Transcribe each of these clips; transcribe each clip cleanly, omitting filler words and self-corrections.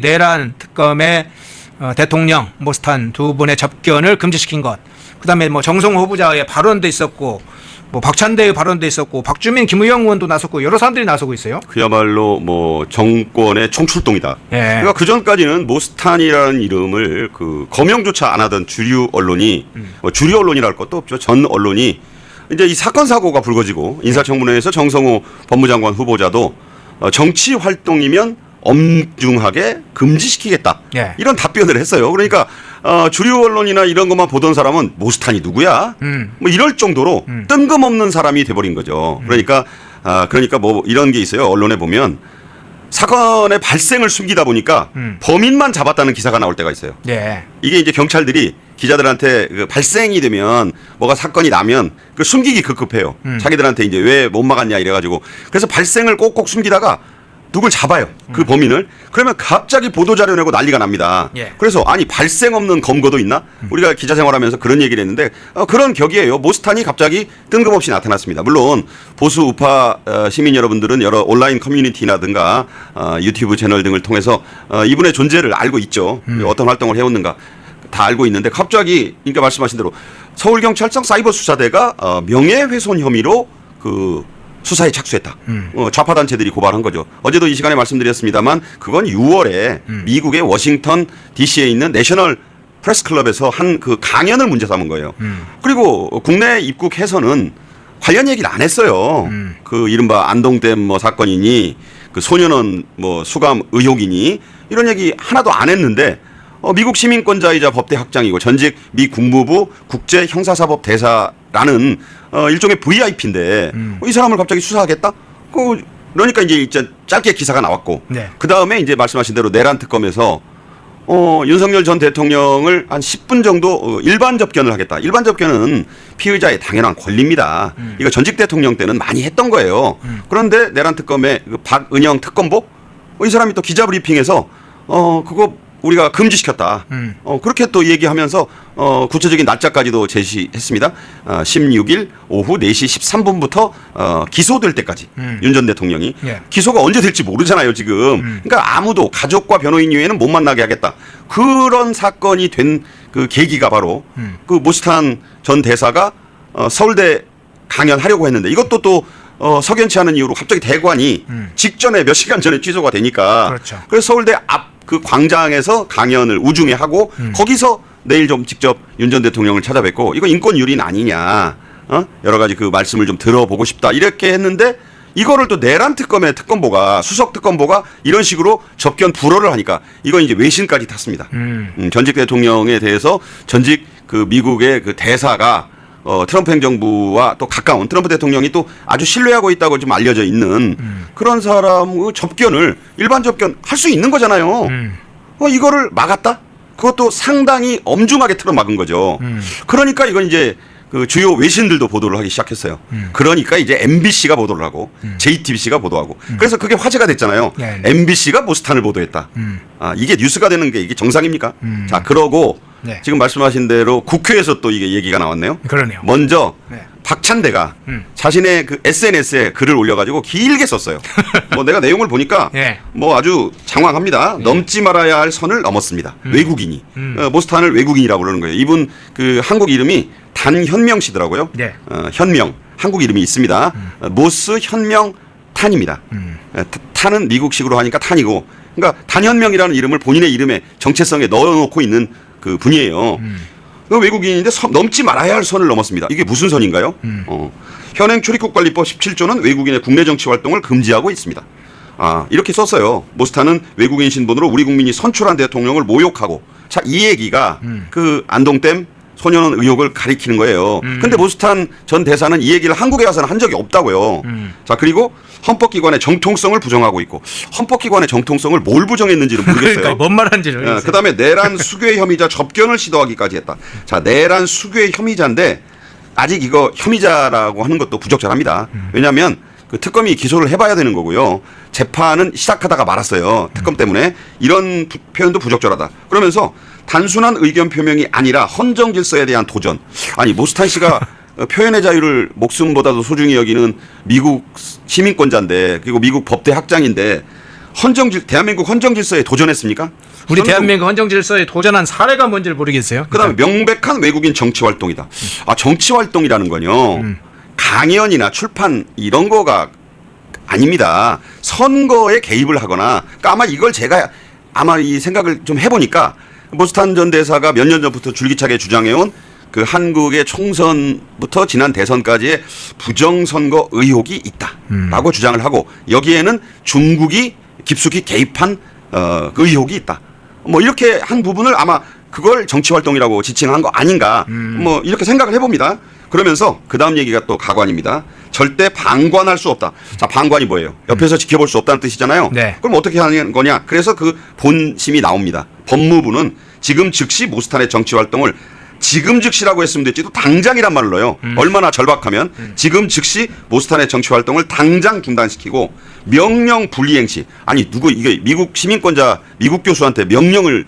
내란 특검의 대통령 모스탄 두 분의 접견을 금지시킨 것. 그다음에 뭐 정성호 후보자의 발언도 있었고, 뭐 박찬대의 발언도 있었고, 박주민, 김의영 의원도 나섰고 여러 사람들이 나서고 있어요. 그야말로 뭐 정권의 총출동이다. 예. 그러니까 그 전까지는 모스탄이라는 이름을 그 거명조차 안 하던 주류 언론이 주류 언론이랄 것도 없죠. 전 언론이 이제 이 사건 사고가 불거지고 인사청문회에서 정성호 법무장관 후보자도 정치 활동이면 엄중하게 금지시키겠다. 예. 이런 답변을 했어요. 그러니까 주류 언론이나 이런 것만 보던 사람은 모스탄이 누구야? 뭐 이럴 정도로 뜬금없는 사람이 돼버린 거죠. 그러니까 뭐 이런 게 있어요. 언론에 보면 사건의 발생을 숨기다 보니까 범인만 잡았다는 기사가 나올 때가 있어요. 예. 이게 이제 경찰들이 기자들한테 그 발생이 되면 뭐가 사건이 나면 그 숨기기 급급해요. 자기들한테 이제 왜 못 막았냐 이래가지고 그래서 발생을 꼭꼭 숨기다가 누굴 잡아요. 그 범인을. 그러면 갑자기 보도자료 내고 난리가 납니다. 예. 그래서 아니 발생 없는 검거도 있나? 우리가 기자 생활하면서 그런 얘기를 했는데 그런 격이에요. 모스탄이 갑자기 뜬금없이 나타났습니다. 물론 보수 우파 시민 여러분들은 여러 온라인 커뮤니티라든가 유튜브 채널 등을 통해서 이분의 존재를 알고 있죠. 어떤 활동을 해왔는가 다 알고 있는데 갑자기 그러니까 말씀하신 대로 서울경찰청 사이버수사대가 명예훼손 혐의로 그 수사에 착수했다. 좌파 단체들이 고발한 거죠. 어제도 이 시간에 말씀드렸습니다만 그건 6월에 미국의 워싱턴 DC에 있는 내셔널 프레스클럽에서 한 그 강연을 문제 삼은 거예요. 그리고 국내 입국해서는 관련 얘기를 안 했어요. 그 이른바 안동댐 뭐 사건이니 그 소년원 뭐 수감 의혹이니 이런 얘기 하나도 안 했는데 미국 시민권자이자 법대 학장이고 전직 미 국무부 국제형사사법 대사라는 일종의 VIP인데 이 사람을 갑자기 수사하겠다? 그러니까 이제 짧게 기사가 나왔고 네. 그 다음에 이제 말씀하신 대로 내란 특검에서 윤석열 전 대통령을 한 10분 정도 일반 접견을 하겠다. 일반 접견은 피의자의 당연한 권리입니다. 이거 전직 대통령 때는 많이 했던 거예요. 그런데 내란 특검의 그 박은영 특검보 이 사람이 또 기자 브리핑에서 그거 우리가 금지시켰다. 그렇게 또 얘기하면서 구체적인 날짜까지도 제시했습니다. 16일 오후 4시 13분부터 기소될 때까지 윤 전 대통령이 예. 기소가 언제 될지 모르잖아요 지금. 그러니까 아무도 가족과 변호인 이외에는 못 만나게 하겠다. 그런 사건이 된 그 계기가 바로 그 모스탄 전 대사가 서울대 강연하려고 했는데 이것도 또 석연치 않은 이유로 갑자기 대관이 직전에 몇 시간 전에 취소가 되니까 그렇죠. 그래서 서울대 앞 그 광장에서 강연을 우중에 하고 거기서 내일 좀 직접 윤 전 대통령을 찾아뵙고 이거 인권 유린 아니냐 여러 가지 그 말씀을 좀 들어보고 싶다 이렇게 했는데 이거를 또 내란 특검의 특검보가 수석 특검보가 이런 식으로 접견 불허를 하니까 이건 이제 외신까지 탔습니다. 전직 대통령에 대해서 전직 그 미국의 그 대사가 트럼프 행정부와 또 가까운 트럼프 대통령이 또 아주 신뢰하고 있다고 좀 알려져 있는 그런 사람의 접견을 일반 접견 할 수 있는 거잖아요. 이거를 막았다? 그것도 상당히 엄중하게 틀어막은 거죠. 그러니까 이건 이제 그 주요 외신들도 보도를 하기 시작했어요. 그러니까 이제 MBC가 보도를 하고 JTBC가 보도하고 그래서 그게 화제가 됐잖아요. 네. MBC가 모스탄을 보도했다. 이게 뉴스가 되는 게 이게 정상입니까? 자, 그러고 네. 지금 말씀하신 대로 국회에서 또 이게 얘기가 나왔네요. 그러네요. 먼저 네. 박찬대가 자신의 그 SNS에 글을 올려가지고 길게 썼어요. 뭐 내가 내용을 보니까 예. 뭐 아주 장황합니다. 넘지 말아야 할 선을 넘었습니다. 외국인이 모스탄을 외국인이라고 그러는 거예요. 이분 그 한국 이름이 단현명 씨더라고요. 네. 현명 한국 이름이 있습니다. 모스 현명 탄입니다. 탄은 미국식으로 하니까 탄이고, 그러니까 단현명이라는 이름을 본인의 이름에 정체성에 넣어놓고 있는 그 분이에요. 그 외국인인데 넘지 말아야 할 선을 넘었습니다. 이게 무슨 선인가요? 현행 출입국관리법 17조는 외국인의 국내 정치 활동을 금지하고 있습니다. 이렇게 썼어요. 모스탄은 외국인 신분으로 우리 국민이 선출한 대통령을 모욕하고, 자, 이 얘기가 그 안동댐 소년원 의혹을 가리키는 거예요. 근데 모스탄 전 대사는 이 얘기를 한국에 와서는 한 적이 없다고요. 자, 그리고 헌법기관의 정통성을 부정하고 있고, 헌법기관의 정통성을 뭘 부정했는지는 모르겠어요. 그러니까 뭔 말하는지를. 그다음에 내란 수괴 혐의자 접견을 시도하기까지 했다. 자, 내란 수괴 혐의자인데 아직 이거 혐의자라고 하는 것도 부적절합니다. 왜냐하면 그 특검이 기소를 해봐야 되는 거고요. 재판은 시작하다가 말았어요. 특검 때문에. 이런 표현도 부적절하다. 그러면서 단순한 의견 표명이 아니라 헌정 질서에 대한 도전. 아니, 모스탄 씨가 표현의 자유를 목숨보다도 소중히 여기는 미국 시민권자인데, 그리고 미국 법대 학장인데 대한민국 헌정 질서에 도전했습니까? 우리 대한민국 헌정 질서에 도전한 사례가 뭔지를 모르겠어요. 그다음에 명백한 외국인 정치 활동이다. 정치 활동이라는 건요. 강연이나 출판 이런 거가 아닙니다. 선거에 개입을 하거나 그러니까 아마 이걸 제가 아마 이 생각을 좀 해보니까 모스탄 전 대사가 몇 년 전부터 줄기차게 주장해온 그 한국의 총선부터 지난 대선까지의 부정선거 의혹이 있다라고 주장을 하고 여기에는 중국이 깊숙이 개입한 그 의혹이 있다. 뭐 이렇게 한 부분을 아마 그걸 정치활동이라고 지칭한 거 아닌가 뭐 이렇게 생각을 해봅니다. 그러면서 그 다음 얘기가 또 가관입니다. 절대 방관할 수 없다. 자, 방관이 뭐예요? 옆에서 지켜볼 수 없다는 뜻이잖아요. 네. 그럼 어떻게 하는 거냐? 그래서 그 본심이 나옵니다. 법무부는 지금 즉시 모스탄의 정치활동을 지금 즉시라고 했으면 됐지도 당장이란 말을 넣어요. 얼마나 절박하면 지금 즉시 모스탄의 정치활동을 당장 중단시키고 명령 불이행시. 아니 누구 이게 미국 시민권자 미국 교수한테 명령을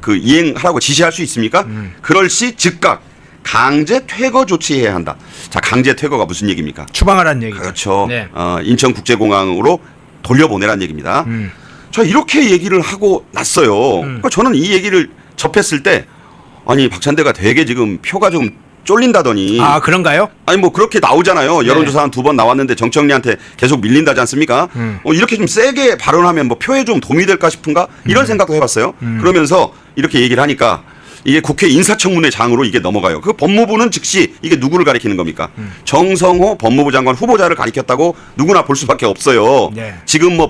그 이행하라고 지시할 수 있습니까? 그럴 시 즉각 강제 퇴거 조치해야 한다. 자, 강제 퇴거가 무슨 얘기입니까? 추방하라는 얘기죠. 그렇죠. 네. 인천국제공항으로 돌려보내라는 얘기입니다. 자, 이렇게 얘기를 하고 났어요. 그러니까 저는 이 얘기를 접했을 때 아니 박찬대가 되게 지금 표가 좀 쫄린다더니 아, 그런가요? 아니 뭐 그렇게 나오잖아요. 여론조사 한 2번 나왔는데 정청래한테 계속 밀린다지 않습니까? 이렇게 좀 세게 발언하면 뭐 표에 좀 도움이 될까 싶은가 이런 생각도 해봤어요. 그러면서 이렇게 얘기를 하니까 이게 국회 인사청문회 장으로 이게 넘어가요. 그 법무부는 즉시 이게 누구를 가리키는 겁니까? 정성호 법무부 장관 후보자를 가리켰다고 누구나 볼 수밖에 없어요. 네. 지금 뭐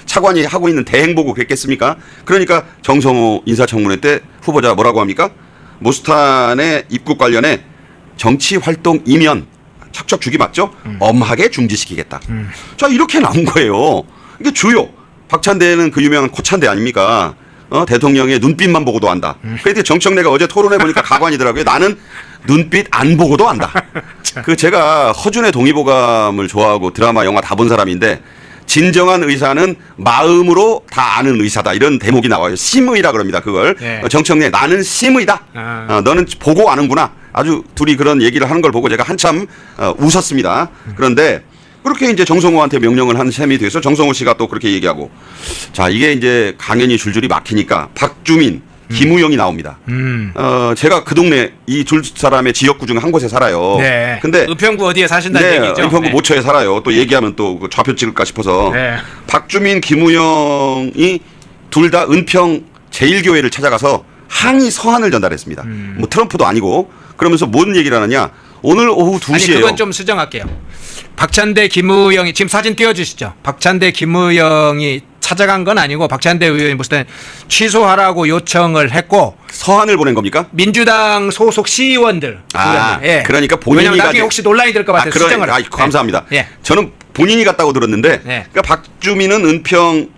차관이 하고 있는 대행보고 그랬겠습니까? 그러니까 정성호 인사청문회 때 후보자 뭐라고 합니까? 모스탄의 입국 관련해 정치 활동 이면 척척 주기 맞죠? 엄하게 중지시키겠다. 자, 이렇게 나온 거예요. 이게 주요. 박찬대는 그 유명한 코찬대 아닙니까? 대통령의 눈빛만 보고도 안다. 그런데 정청래가 어제 토론해 보니까 가관이더라고요. 나는 눈빛 안 보고도 안다. 그 제가 허준의 동의보감을 좋아하고 드라마 영화 다 본 사람인데 진정한 의사는 마음으로 다 아는 의사다. 이런 대목이 나와요. 심의라 그럽니다. 그걸. 네. 정청래 나는 심의다. 너는 보고 아는구나. 아주 둘이 그런 얘기를 하는 걸 보고 제가 한참 웃었습니다. 그런데 그렇게 이제 정성호한테 명령을 한 셈이 돼서 정성호 씨가 또 그렇게 얘기하고 자, 이게 이제 강연이 줄줄이 막히니까 박주민, 김우영이 나옵니다. 제가 그 동네 이 둘 사람의 지역구 중에 한 곳에 살아요. 네. 근데 은평구 어디에 사신다는 얘기죠? 은평구 네. 모처에 살아요. 또 얘기하면 또 그 좌표 찍을까 싶어서. 네. 박주민, 김우영이 둘 다 은평 제1교회를 찾아가서 항의 서한을 전달했습니다. 뭐 트럼프도 아니고 그러면서 뭔 얘기를 하느냐. 오늘 오후 2시에요. 아니, 그건 좀 수정할게요. 박찬대, 김우영이 지금 사진 띄워주시죠. 박찬대, 김우영이 찾아간 건 아니고 박찬대 의원이 무슨 취소하라고 요청을 했고 서한을 보낸 겁니까? 민주당 소속 시의원들. 예. 그러니까 본인이 왜냐면 나중에 혹시 논란이 될 것 같아서 수정을. 감사합니다. 예. 저는 본인이 갔다고 들었는데 예. 그러니까 박주민은 은평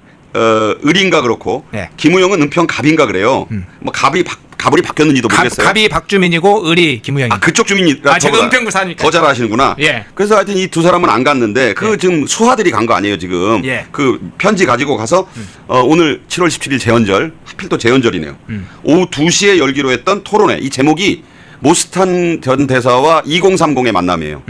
을인가 그렇고 예. 김우영은 은평 갑인가 그래요. 뭐 갑을이 바뀌었는지도 모르겠어요. 갑이 박주민이고 을이 김우영이. 그쪽 주민이라 제가 은평구 사니까 더 잘 아시는구나. 예. 그래서 하여튼 이 두 사람은 안 갔는데 그 예. 지금 수하들이 간 거 아니에요 지금. 예. 그 편지 가지고 가서 오늘 7월 17일 재헌절 하필 또 재헌절이네요. 오후 2시에 열기로 했던 토론회 이 제목이 모스탄 전 대사와 2030의 만남이에요.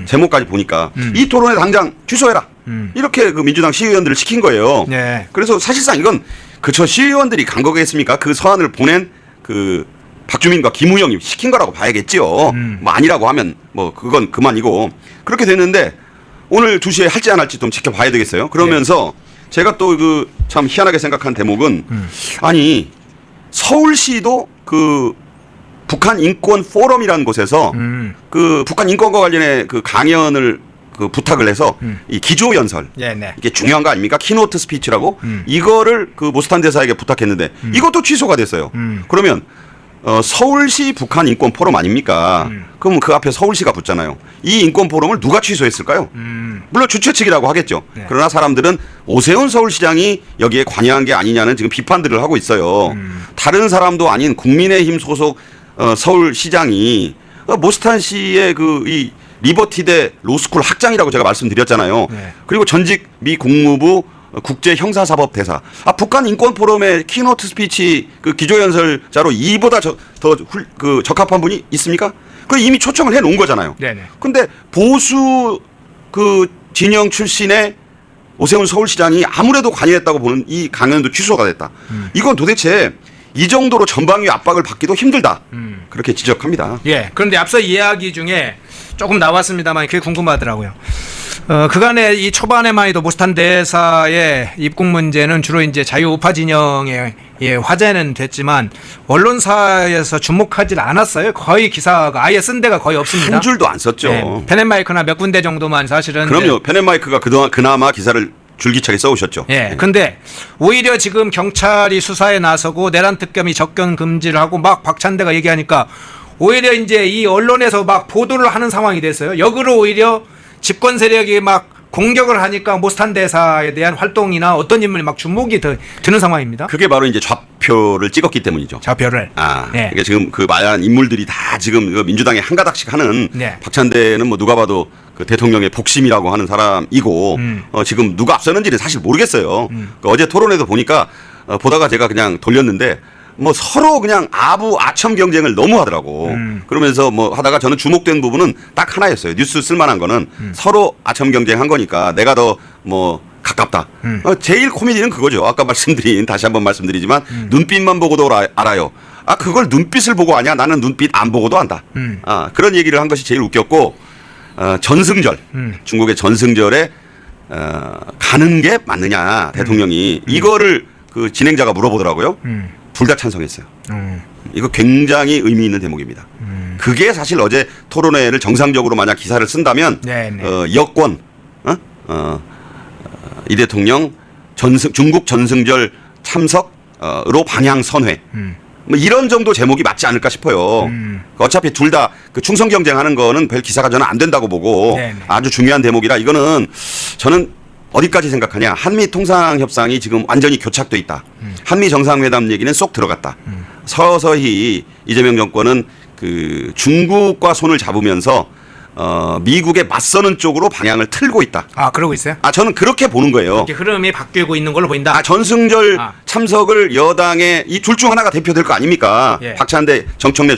제목까지 보니까 이 토론회 당장 취소해라. 이렇게 그 민주당 시의원들을 시킨 거예요. 네. 그래서 사실상 이건 그저 시의원들이 간 거겠습니까? 그 서한을 보낸 그 박주민과 김우영이 시킨 거라고 봐야겠지요. 뭐 아니라고 하면 뭐 그건 그만이고 그렇게 됐는데 오늘 2시에 할지 안 할지 좀 지켜봐야 되겠어요. 그러면서 제가 또 그 참 희한하게 생각한 대목은 아니 서울시도 그 북한 인권 포럼이라는 곳에서 그 북한 인권과 관련해 그 강연을 그 부탁을 해서 이 기조 연설 네. 이게 중요한 거 아닙니까? 키노트 스피치라고 이거를 그 모스탄 대사에게 부탁했는데 이것도 취소가 됐어요. 그러면 서울시 북한 인권 포럼 아닙니까? 그럼 그 앞에 서울시가 붙잖아요. 이 인권 포럼을 누가 취소했을까요? 물론 주최 측이라고 하겠죠. 네. 그러나 사람들은 오세훈 서울시장이 여기에 관여한 게 아니냐는 지금 비판들을 하고 있어요. 다른 사람도 아닌 국민의힘 소속 서울시장이 모스탄 씨의 그 이 리버티대 로스쿨 학장이라고 제가 말씀드렸잖아요. 네. 그리고 전직 미 국무부 국제형사사법대사. 북한 인권포럼의 키노트 스피치 그 기조연설자로 이보다 더 적합한 분이 있습니까? 그 이미 초청을 해 놓은 거잖아요. 네네. 근데 보수 그 진영 출신의 오세훈 서울시장이 아무래도 관여했다고 보는 이 강연도 취소가 됐다. 이건 도대체 이 정도로 전방위 압박을 받기도 힘들다. 그렇게 지적합니다. 예. 그런데 앞서 이야기 중에 조금 나왔습니다만 그게 궁금하더라고요. 그간에 이 초반에만 해도 모스탄 대사의 입국 문제는 주로 이제 자유우파 진영의 화제는 됐지만 언론사에서 주목하지 않았어요. 거의 기사가 아예 쓴 데가 거의 없습니다. 한 줄도 안 썼죠. 네. 펜앤마이크나 몇 군데 정도만 사실은. 그럼요. 펜앤마이크가 그동안 그나마 기사를 줄기차게 써오셨죠. 예. 근데 오히려 지금 경찰이 수사에 나서고 내란 특검이 접견 금지를 하고 막 박찬대가 얘기하니까 오히려 이제 이 언론에서 막 보도를 하는 상황이 됐어요. 역으로 오히려 집권 세력이 막 공격을 하니까 모스탄 대사에 대한 활동이나 어떤 인물이 막 주목이 드는 상황입니다. 그게 바로 이제 좌표를 찍었기 때문이죠. 좌표를. 네. 그러니까 지금 그 말한 인물들이 다 지금 그 민주당에 한 가닥씩 하는 네. 박찬대는 뭐 누가 봐도 그 대통령의 복심이라고 하는 사람이고 지금 누가 앞서는지는 사실 모르겠어요. 그 어제 토론회도 보니까 보다가 제가 그냥 돌렸는데 뭐 서로 그냥 아첨 경쟁을 너무 하더라고. 그러면서 뭐 하다가 저는 주목된 부분은 딱 하나였어요. 뉴스 쓸만한 거는 서로 아첨 경쟁한 거니까 내가 더 뭐 가깝다. 제일 코미디는 그거죠. 아까 말씀드린 다시 한번 말씀드리지만 눈빛만 보고도 알아요. 그걸 눈빛을 보고 아냐? 나는 눈빛 안 보고도 안다. 그런 얘기를 한 것이 제일 웃겼고 전승절 중국의 전승절에 가는 게 맞느냐 대통령이 이거를 그 진행자가 물어보더라고요. 둘 다 찬성했어요. 이거 굉장히 의미 있는 대목입니다. 그게 사실 어제 토론회를 정상적으로 만약 기사를 쓴다면 여권 이 대통령 중국 전승절 참석으로 방향 선회 뭐 이런 정도 제목이 맞지 않을까 싶어요. 어차피 둘 다 그 충성 경쟁하는 거는 별 기사가 저는 안 된다고 보고 아주 중요한 대목이라 이거는 저는 어디까지 생각하냐. 한미 통상협상이 지금 완전히 교착돼 있다. 한미 정상회담 얘기는 쏙 들어갔다. 서서히 이재명 정권은 그 중국과 손을 잡으면서 미국에 맞서는 쪽으로 방향을 틀고 있다. 그러고 있어요? 저는 그렇게 보는 거예요. 그렇게 흐름이 바뀌고 있는 걸로 보인다. 전승절 참석을 여당의 이 둘 중 하나가 대표될 거 아닙니까? 예. 박찬대, 정청대,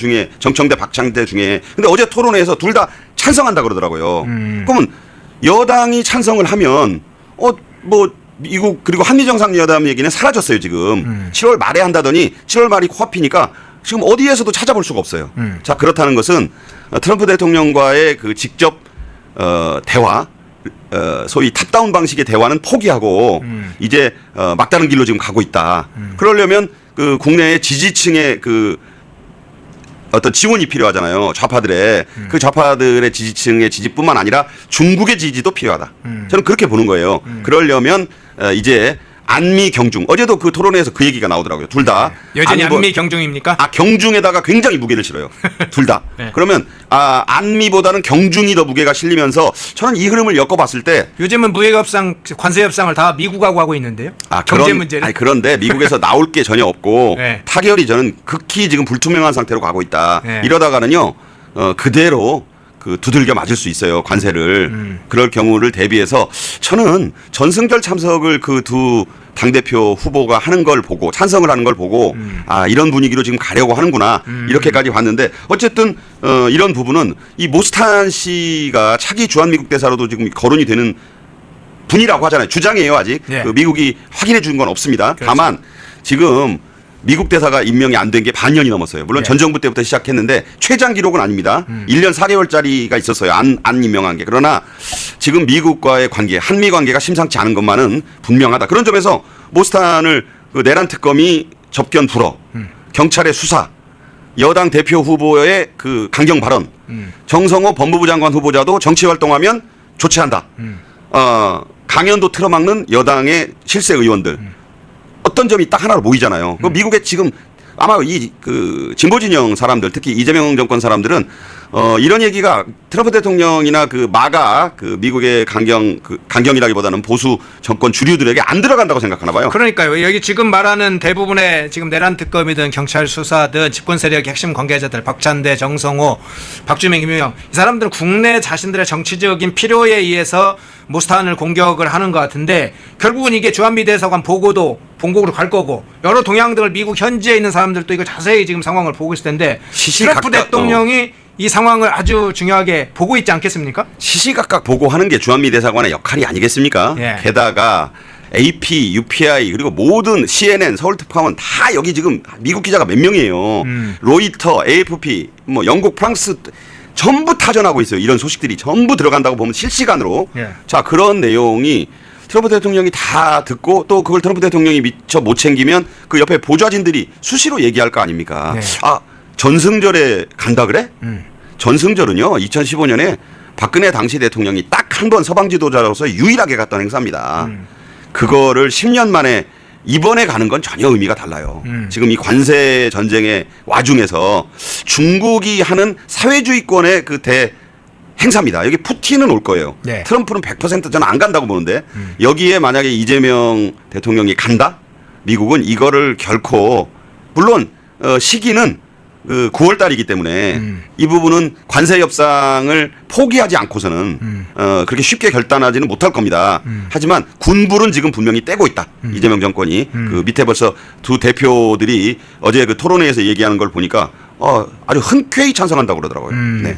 박찬대 중에. 근데 어제 토론회에서 둘 다 찬성한다 그러더라고요. 그러면 여당이 찬성을 하면 뭐 미국 그리고 한미 정상회담 얘기는 사라졌어요 지금. 7월 말에 한다더니 7월 말이 코앞이니까 지금 어디에서도 찾아볼 수가 없어요. 자 그렇다는 것은 트럼프 대통령과의 그 직접 대화, 소위 탑다운 방식의 대화는 포기하고 이제 막다른 길로 지금 가고 있다. 그러려면 그 국내의 지지층의 그 어떤 지원이 필요하잖아요. 좌파들의 그 좌파들의 지지층의 지지뿐만 아니라 중국의 지지도 필요하다. 저는 그렇게 보는 거예요. 그러려면 이제 안미 경중 어제도 그 토론회에서 그 얘기가 나오더라고요. 둘 다 여전히 안미 경중입니까? 경중에다가 굉장히 무게를 실어요. 둘 다. 네. 그러면 안미보다는 경중이 더 무게가 실리면서 저는 이 흐름을 엮어봤을 때 요즘은 무역협상, 관세협상을 다 미국하고 하고 있는데요. 경제 문제는. 그런데 미국에서 나올 게 전혀 없고 네. 타결이 저는 극히 지금 불투명한 상태로 가고 있다. 네. 이러다가는요 그대로 그 두들겨 맞을 수 있어요 관세를. 그럴 경우를 대비해서 저는 전승절 참석을 그 두 당대표 후보가 하는 걸 보고 찬성을 하는 걸 보고 이런 분위기로 지금 가려고 하는구나 이렇게까지 봤는데 어쨌든 이런 부분은 이 모스탄 씨가 차기 주한미국 대사로도 지금 거론이 되는 분이라고 하잖아요. 주장이에요 아직. 네. 그 미국이 확인해 준 건 없습니다. 그렇죠. 다만 지금 미국 대사가 임명이 안 된 게 반년이 넘었어요. 물론 전 정부 때부터 시작했는데 최장 기록은 아닙니다. 1년 4개월짜리가 있었어요. 안 임명한 게. 그러나 지금 미국과의 관계, 한미 관계가 심상치 않은 것만은 분명하다. 그런 점에서 모스탄을 그 내란 특검이 접견 불허, 경찰의 수사, 여당 대표 후보의 그 강경 발언, 정성호 법무부 장관 후보자도 정치 활동하면 조치한다. 강연도 틀어막는 여당의 실세 의원들. 어떤 점이 딱 하나로 모이잖아요. 그 미국에 지금 아마 이 그 진보 진영 사람들 특히 이재명 정권 사람들은 이런 얘기가 트럼프 대통령이나 그 마가 그 미국의 강경이라기보다는 보수 정권 주류들에게 안 들어간다고 생각하나 봐요. 그러니까요. 여기 지금 말하는 대부분의 지금 내란 특검이든 경찰 수사든 집권 세력의 핵심 관계자들 박찬대, 정성호, 박주민, 김용영 이 사람들은 국내 자신들의 정치적인 필요에 의해서 모스탄을 공격을 하는 것 같은데 결국은 이게 주한미 대사관 보고도 본국으로 갈 거고 여러 동향 등을 미국 현지에 있는 사람들도 이거 자세히 지금 상황을 보고 있을 텐데 트럼프 대통령이 이 상황을 아주 중요하게 보고 있지 않겠습니까? 시시각각 보고하는 게 주한미 대사관의 역할이 아니겠습니까? 예. 게다가 AP, UPI 그리고 모든 CNN, 서울특파원 다 여기 지금 미국 기자가 몇 명이에요. 로이터, AFP, 뭐 영국, 프랑스 전부 타전하고 있어요. 이런 소식들이 전부 들어간다고 보면 실시간으로. 예. 자, 그런 내용이 트럼프 대통령이 다 듣고 또 그걸 트럼프 대통령이 미처 못 챙기면 그 옆에 보좌진들이 수시로 얘기할 거 아닙니까? 네. 아, 전승절에 간다 그래? 전승절은요, 2015년에 박근혜 당시 대통령이 딱 한 번 서방 지도자로서 유일하게 갔던 행사입니다. 그거를 10년 만에 이번에 가는 건 전혀 의미가 달라요. 지금 이 관세 전쟁의 와중에서 중국이 하는 사회주의권의 그 행사입니다. 여기 푸틴은 올 거예요. 네. 트럼프는 100% 저는 안 간다고 보는데 여기에 만약에 이재명 대통령이 간다? 미국은 이거를 결코 물론 시기는 9월 달이기 때문에 이 부분은 관세 협상을 포기하지 않고서는 그렇게 쉽게 결단하지는 못할 겁니다. 하지만 군불은 지금 분명히 떼고 있다. 이재명 정권이 그 밑에 벌써 두 대표들이 어제 그 토론회에서 얘기하는 걸 보니까 아주 흔쾌히 찬성한다고 그러더라고요. 네.